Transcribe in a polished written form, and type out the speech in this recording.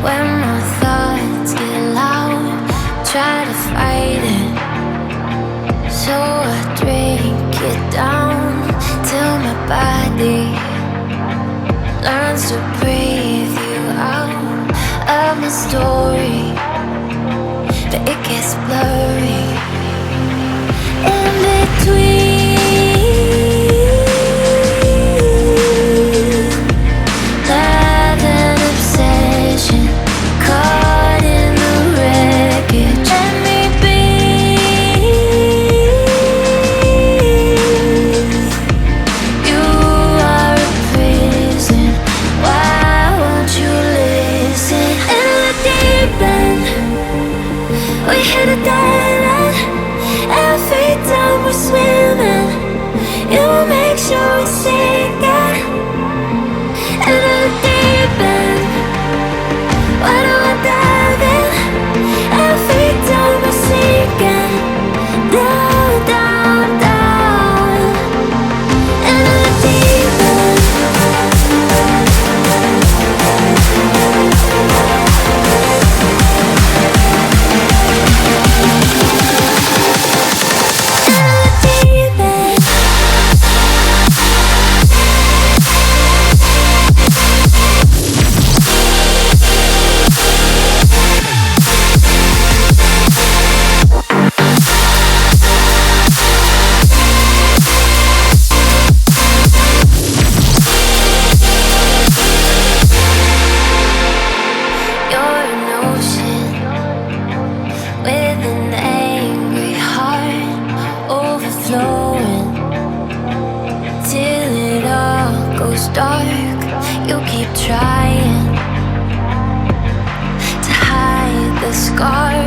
When my thoughts get loud, try to fight it. So I drink it down till my body learns to breathe you out of my story. But it gets blurry in between. Love and obsession caught in the wreckage. Let me be. You are a prison. Why won't you listen? In the deep end, we hit a dead end. Every time we're swimming, you make sure we sink it. In the deep end, why do I dive in? Every time we're sinking down, down, down. In the deep end. You're an ocean with an angry heart, overflowing till it all goes dark. You keep trying to hide the scars.